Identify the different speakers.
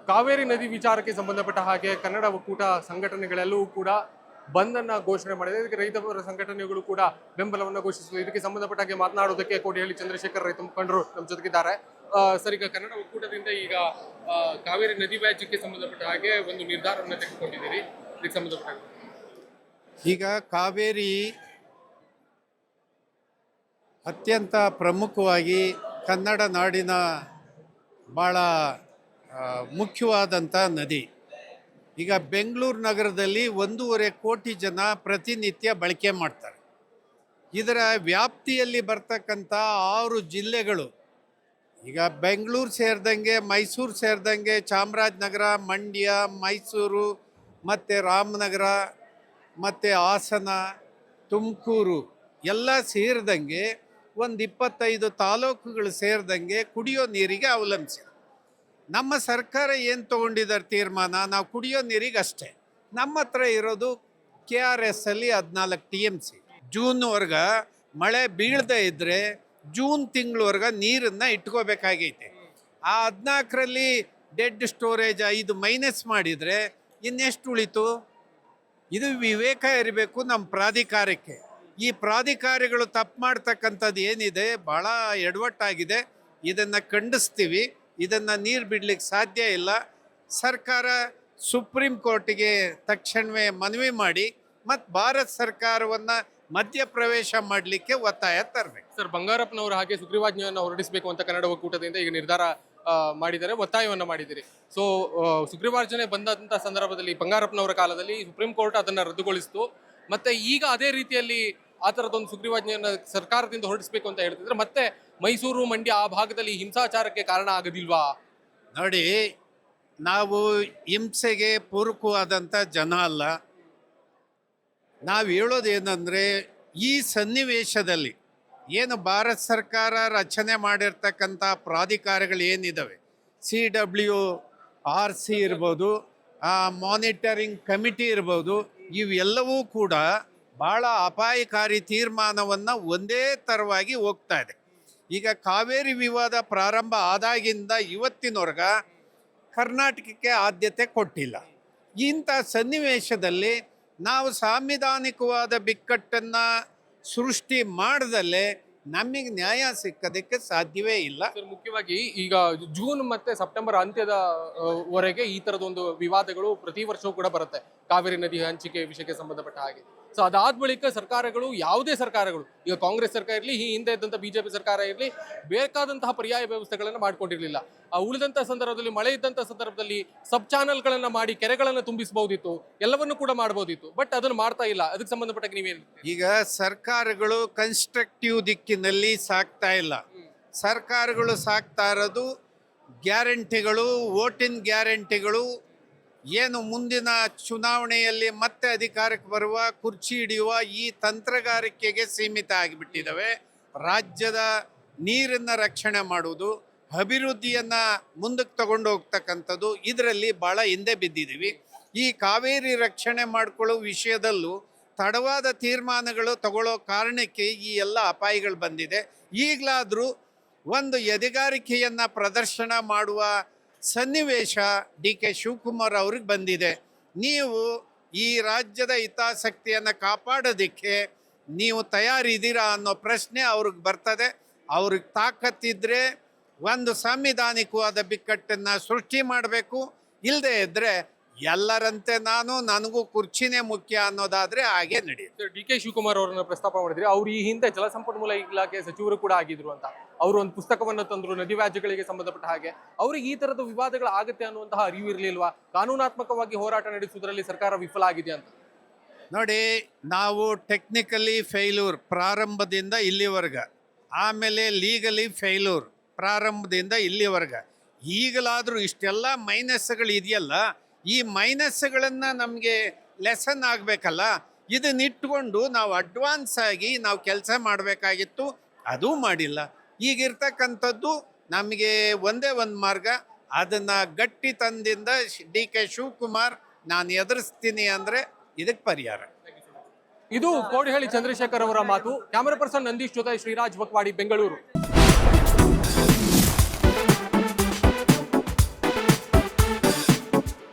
Speaker 1: ಕಾವೇರಿ ನದಿ ವಿಚಾರಕ್ಕೆ ಸಂಬಂಧಪಟ್ಟ ಹಾಗೆ ಕನ್ನಡ ಒಕ್ಕೂಟ ಸಂಘಟನೆಗಳೆಲ್ಲವೂ ಕೂಡ ಬಂದ್ ಅನ್ನ ಘೋಷಣೆ ಮಾಡಿದೆ. ಇದಕ್ಕೆ ರೈತರ ಸಂಘಟನೆಗಳು ಕೂಡ ಬೆಂಬಲವನ್ನು ಘೋಷಿಸಿವೆ. ಇದಕ್ಕೆ ಸಂಬಂಧಪಟ್ಟ ಹಾಗೆ ಮಾತನಾಡೋದಕ್ಕೆ ಕೋಡಿಹಳ್ಳಿ ಚಂದ್ರಶೇಖರ್ ರೈತ ಮುಖಂಡರು ನಮ್ಮ ಜೊತೆಗಿದ್ದಾರೆ. ಸರ್, ಈಗ ಕನ್ನಡ ಒಕ್ಕೂಟದಿಂದ ಈಗ ಕಾವೇರಿ ನದಿ ವ್ಯಾಜ್ಯಕ್ಕೆ ಸಂಬಂಧಪಟ್ಟ ಹಾಗೆ ಒಂದು ನಿರ್ಧಾರವನ್ನು ತೆಗೆದುಕೊಂಡಿದ್ದೀರಿ. ಇದಕ್ಕೆ ಸಂಬಂಧಪಟ್ಟ ಹಾಗೆ
Speaker 2: ಈಗ ಕಾವೇರಿ ಅತ್ಯಂತ ಪ್ರಮುಖವಾಗಿ ಕನ್ನಡ ನಾಡಿನ ಭಾಳ ಮುಖ್ಯವಾದಂಥ ನದಿ. ಈಗ ಬೆಂಗಳೂರು ನಗರದಲ್ಲಿ 1.5 ಕೋಟಿ ಜನ ಪ್ರತಿನಿತ್ಯ ಬಳಕೆ ಮಾಡ್ತಾರೆ. ಇದರ ವ್ಯಾಪ್ತಿಯಲ್ಲಿ ಬರ್ತಕ್ಕಂಥ 6 ಜಿಲ್ಲೆಗಳು, ಈಗ ಬೆಂಗಳೂರು ಸೇರಿದಂಗೆ, ಮೈಸೂರು ಸೇರಿದಂಗೆ, ಚಾಮರಾಜನಗರ, ಮಂಡ್ಯ, ಮೈಸೂರು ಮತ್ತು ರಾಮನಗರ ಮತ್ತು ಹಾಸನ, ತುಮಕೂರು ಎಲ್ಲ ಸೇರಿದಂಗೆ ಒಂದು 25 ತಾಲೂಕುಗಳು ಸೇರಿದಂಗೆ ಕುಡಿಯೋ ನೀರಿಗೆ ಅವಲಂಬಿಸಿದೆ. ನಮ್ಮ ಸರ್ಕಾರ ಏನು ತೊಗೊಂಡಿದ್ದಾರೆ ತೀರ್ಮಾನ, ನಾವು ಕುಡಿಯೋ ನೀರಿಗೆ ಅಷ್ಟೇ. ನಮ್ಮ ಹತ್ರ ಇರೋದು KRSಲ್ಲಿ 14 TMC. ಜೂನ್ವರೆಗೆ ಮಳೆ ಬೀಳದೇ ಇದ್ದರೆ ಜೂನ್ ತಿಂಗಳವರೆಗೆ ನೀರನ್ನು ಇಟ್ಕೋಬೇಕಾಗೈತೆ. ಆ 14ರಲ್ಲಿ ಡೆಡ್ ಸ್ಟೋರೇಜ್ 5 ಮೈನಸ್ ಮಾಡಿದರೆ ಇನ್ನೆಷ್ಟು ಉಳಿತು? ಇದು ವಿವೇಕ ಇರಬೇಕು ನಮ್ಮ ಪ್ರಾಧಿಕಾರಕ್ಕೆ. ಈ ಪ್ರಾಧಿಕಾರಿಗಳು ತಪ್ಪು ಮಾಡ್ತಕ್ಕಂಥದ್ದು ಏನಿದೆ ಭಾಳ ಎಡವಟ್ಟಾಗಿದೆ. ಇದನ್ನು ಖಂಡಿಸ್ತೀವಿ. ಇದನ್ನು ನೀರು ಬಿಡಲಿಕ್ಕೆ ಸಾಧ್ಯ ಇಲ್ಲ. ಸರ್ಕಾರ ಸುಪ್ರೀಂ ಕೋರ್ಟಿಗೆ ತಕ್ಷಣವೇ ಮನವಿ ಮಾಡಿ ಮತ್ತು ಭಾರತ ಸರ್ಕಾರವನ್ನು ಮಧ್ಯಪ್ರವೇಶ ಮಾಡಲಿಕ್ಕೆ ಒತ್ತಾಯ ತರಬೇಕು.
Speaker 1: ಸರ್, ಬಂಗಾರಪ್ಪನವರು ಹಾಗೆ ಸುಗ್ರೀವಾಜ್ಞೆಯನ್ನು ಹೊರಡಿಸಬೇಕು ಅಂತ ಕನ್ನಡ ಒಕ್ಕೂಟದಿಂದ ಈಗ ನಿರ್ಧಾರ ಮಾಡಿದ್ದಾರೆ, ಒತ್ತಾಯವನ್ನು ಮಾಡಿದ್ದೀರಿ. ಸೊ ಸುಗ್ರೀವಾಜ್ಞೆ ಬಂದಂಥ ಸಂದರ್ಭದಲ್ಲಿ ಬಂಗಾರಪ್ಪನವರ ಕಾಲದಲ್ಲಿ ಸುಪ್ರೀಂ ಕೋರ್ಟ್ ಅದನ್ನು ರದ್ದುಗೊಳಿಸಿತು. ಮತ್ತೆ ಈಗ ಅದೇ ರೀತಿಯಲ್ಲಿ ಆ ಥರದೊಂದು ಸುಗ್ರೀವಾಜ್ಞೆಯನ್ನು ಸರ್ಕಾರದಿಂದ ಹೊರಡಿಸಬೇಕು ಅಂತ ಹೇಳ್ತಿದ್ರೆ ಮತ್ತೆ ಮೈಸೂರು, ಮಂಡ್ಯ ಆ ಭಾಗದಲ್ಲಿ ಹಿಂಸಾಚಾರಕ್ಕೆ ಕಾರಣ ಆಗೋದಿಲ್ವಾ?
Speaker 2: ನೋಡಿ, ನಾವು ಹಿಂಸೆಗೆ ಪೂರಕವಾದಂಥ ಜನ ಅಲ್ಲ. ನಾವು ಹೇಳೋದೇನೆಂದರೆ, ಈ ಸನ್ನಿವೇಶದಲ್ಲಿ ಏನು ಭಾರತ ಸರ್ಕಾರ ರಚನೆ ಮಾಡಿರ್ತಕ್ಕಂಥ ಪ್ರಾಧಿಕಾರಗಳು ಏನಿದ್ದಾವೆ, CWRC ಇರ್ಬೋದು, ಮಾನಿಟರಿಂಗ್ ಕಮಿಟಿ ಇರ್ಬೋದು, ಇವೆಲ್ಲವೂ ಕೂಡ ಭಾಳ ಅಪಾಯಕಾರಿ ತೀರ್ಮಾನವನ್ನು ಒಂದೇ ಥರವಾಗಿ ಹೋಗ್ತಾ ಇದೆ. ಈಗ ಕಾವೇರಿ ವಿವಾದ ಪ್ರಾರಂಭ ಆದಾಗಿಂದ ಇವತ್ತಿನವರೆಗೆ ಕರ್ನಾಟಕಕ್ಕೆ ಆದ್ಯತೆ ಕೊಟ್ಟಿಲ್ಲ. ಇಂಥ ಸನ್ನಿವೇಶದಲ್ಲಿ ನಾವು ಸಾಂವಿಧಾನಿಕವಾದ ಬಿಕ್ಕಟ್ಟನ್ನು ಸೃಷ್ಟಿ ಮಾಡದಲ್ಲೇ ನಮಗೆ ನ್ಯಾಯ ಸಿಕ್ಕೋದಕ್ಕೆ ಸಾಧ್ಯವೇ ಇಲ್ಲ.
Speaker 1: ಮುಖ್ಯವಾಗಿ ಈಗ ಜೂನ್ ಮತ್ತೆ ಸೆಪ್ಟೆಂಬರ್ ಅಂತ್ಯದ ವರೆಗೆ ಈ ತರದೊಂದು ವಿವಾದಗಳು ಪ್ರತಿ ವರ್ಷವೂ ಕೂಡ ಬರುತ್ತೆ, ಕಾವೇರಿ ನದಿ ಹಂಚಿಕೆ ವಿಷಯಕ್ಕೆ ಸಂಬಂಧಪಟ್ಟ ಹಾಗೆ. ಸೊ ಅದಾದ ಬಳಿಕ ಸರ್ಕಾರಗಳು, ಯಾವುದೇ ಸರ್ಕಾರಗಳು, ಈಗ ಕಾಂಗ್ರೆಸ್ ಸರ್ಕಾರ ಇರಲಿ, ಈ ಹಿಂದೆ ಇದ್ದಂಥ BJP ಸರ್ಕಾರ ಇರಲಿ, ಬೇಕಾದಂತಹ ಪರ್ಯಾಯ ವ್ಯವಸ್ಥೆಗಳನ್ನು ಮಾಡ್ಕೊಂಡಿರಲಿಲ್ಲ. ಆ ಉಳಿದಂಥ ಸಂದರ್ಭದಲ್ಲಿ, ಮಳೆ ಇದ್ದಂಥ ಸಂದರ್ಭದಲ್ಲಿ ಸಬ್ ಚಾನಲ್ಗಳನ್ನು ಮಾಡಿ ಕೆರೆಗಳನ್ನು ತುಂಬಿಸಬಹುದಿತ್ತು, ಎಲ್ಲವನ್ನು ಕೂಡ ಮಾಡಬಹುದಿತ್ತು. ಬಟ್ ಅದನ್ನು ಮಾಡ್ತಾ ಇಲ್ಲ. ಅದಕ್ಕೆ ಸಂಬಂಧಪಟ್ಟ ನೀವೇನು?
Speaker 2: ಈಗ ಸರ್ಕಾರಗಳು ಕನ್ಸ್ಟ್ರಕ್ಟಿವ್ ದಿಕ್ಕಿನಲ್ಲಿ ಸಾಕ್ತಾ ಇಲ್ಲ. ಸರ್ಕಾರಗಳು ಸಾಕ್ತಾ ಇರೋದು ಗ್ಯಾರಂಟಿಗಳು, ವೋಟಿನ್ ಗ್ಯಾರಂಟಿಗಳು, ಏನು ಮುಂದಿನ ಚುನಾವಣೆಯಲ್ಲಿ ಮತ್ತೆ ಅಧಿಕಾರಕ್ಕೆ ಬರುವ, ಕುರ್ಚಿ ಹಿಡಿಯುವ ಈ ತಂತ್ರಗಾರಿಕೆಗೆ ಸೀಮಿತ ಆಗಿಬಿಟ್ಟಿದ್ದಾವೆ. ರಾಜ್ಯದ ನೀರನ್ನು ರಕ್ಷಣೆ ಮಾಡುವುದು, ಅಭಿವೃದ್ಧಿಯನ್ನು ಮುಂದಕ್ಕೆ ತಗೊಂಡು ಹೋಗ್ತಕ್ಕಂಥದ್ದು, ಇದರಲ್ಲಿ ಭಾಳ ಹಿಂದೆ ಬಿದ್ದಿದ್ದೀವಿ. ಈ ಕಾವೇರಿ ರಕ್ಷಣೆ ಮಾಡಿಕೊಳ್ಳೋ ವಿಷಯದಲ್ಲೂ ತಡವಾದ ತೀರ್ಮಾನಗಳು ತಗೊಳ್ಳೋ ಕಾರಣಕ್ಕೆ ಈ ಎಲ್ಲ ಅಪಾಯಗಳು ಬಂದಿದೆ. ಈಗಲಾದರೂ ಒಂದು ಎದೆಗಾರಿಕೆಯನ್ನು ಪ್ರದರ್ಶನ ಮಾಡುವ ಸನ್ನಿವೇಶ DK ಶಿವಕುಮಾರ್ ಅವ್ರಿಗೆ ಬಂದಿದೆ. ನೀವು ಈ ರಾಜ್ಯದ ಹಿತಾಸಕ್ತಿಯನ್ನು ಕಾಪಾಡೋದಕ್ಕೆ ನೀವು ತಯಾರಿದ್ದೀರಾ ಅನ್ನೋ ಪ್ರಶ್ನೆ ಅವ್ರಿಗೆ ಬರ್ತದೆ. ಅವ್ರಿಗೆ ತಾಕತ್ತಿದ್ರೆ ಒಂದು ಸಾಂವಿಧಾನಿಕವಾದ ಬಿಕ್ಕಟ್ಟನ್ನು ಸೃಷ್ಟಿ ಮಾಡಬೇಕು. ಇಲ್ಲದೆ ಇದ್ದರೆ ಎಲ್ಲರಂತೆ ನನಗೂ ಕುರ್ಚಿನೇ ಮುಖ್ಯ ಅನ್ನೋದಾದರೆ ಹಾಗೆ ನಡೆಯುತ್ತೆ.
Speaker 1: DK ಶಿವಕುಮಾರ್ ಅವರನ್ನ ಪ್ರಸ್ತಾಪ ಮಾಡಿದ್ರೆ, ಅವ್ರು ಈ ಹಿಂದೆ ಜಲಸಂಪನ್ಮೂಲ ಇಲಾಖೆ ಸಚಿವರು ಕೂಡ ಆಗಿದ್ರು ಅಂತ. ಅವರು ಒಂದು ಪುಸ್ತಕವನ್ನು ತಂದ್ರು ನದಿ ವ್ಯಾಜ್ಯಗಳಿಗೆ ಸಂಬಂಧಪಟ್ಟ ಹಾಗೆ. ಅವ್ರಿಗೆ ಈ ತರದ ವಿವಾದಗಳು ಆಗುತ್ತೆ ಅನ್ನುವಂತಹ ಅರಿವು ಇರಲಿಲ್ವಾ? ಕಾನೂನಾತ್ಮಕವಾಗಿ ಹೋರಾಟ ನಡೆಸುವುದರಲ್ಲಿ ಸರ್ಕಾರ ವಿಫಲ ಆಗಿದೆ ಅಂತ.
Speaker 2: ನೋಡಿ, ನಾವು ಟೆಕ್ನಿಕಲಿ ಫೇಲ್ಯೂರ್ ಪ್ರಾರಂಭದಿಂದ ಇಲ್ಲಿವರೆಗೆ, ಆಮೇಲೆ ಲೀಗಲಿ ಫೇಲ್ಯೂರ್ ಪ್ರಾರಂಭದಿಂದ ಇಲ್ಲಿವರೆಗೆ. ಈಗಲಾದರೂ ಇಷ್ಟೆಲ್ಲ ಮೈನಸ್ಗಳು ಇದೆಯಲ್ಲ, ಈ ಮೈನಸ್ಗಳನ್ನು ನಮಗೆ ಲೆಸನ್ ಆಗಬೇಕಲ್ಲ. ಇದನ್ನಿಟ್ಕೊಂಡು ನಾವು ಅಡ್ವಾನ್ಸ್ ಆಗಿ ನಾವು ಕೆಲಸ ಮಾಡಬೇಕಾಗಿತ್ತು, ಅದೂ ಮಾಡಿಲ್ಲ. ಈಗಿರ್ತಕ್ಕಂಥದ್ದು ನಮಗೆ ಒಂದೇ ಒಂದು ಮಾರ್ಗ, ಅದನ್ನು ಗಟ್ಟಿ ತಂದಿಂದ DK ಶಿವಕುಮಾರ್ ನಾನು ಎದುರಿಸ್ತೀನಿ ಅಂದರೆ ಇದಕ್ಕೆ ಪರಿಹಾರ.
Speaker 1: ಇದು ಕೋಡಿಹಳ್ಳಿ ಚಂದ್ರಶೇಖರ್ ಅವರ ಮಾತು. ಕ್ಯಾಮರಾ ಪರ್ಸನ್ ನಂದೀಶ್ ಜೊತೆ ಶ್ರೀರಾಜ್ ಬಕ್ವಾಡಿ, ಬೆಂಗಳೂರು.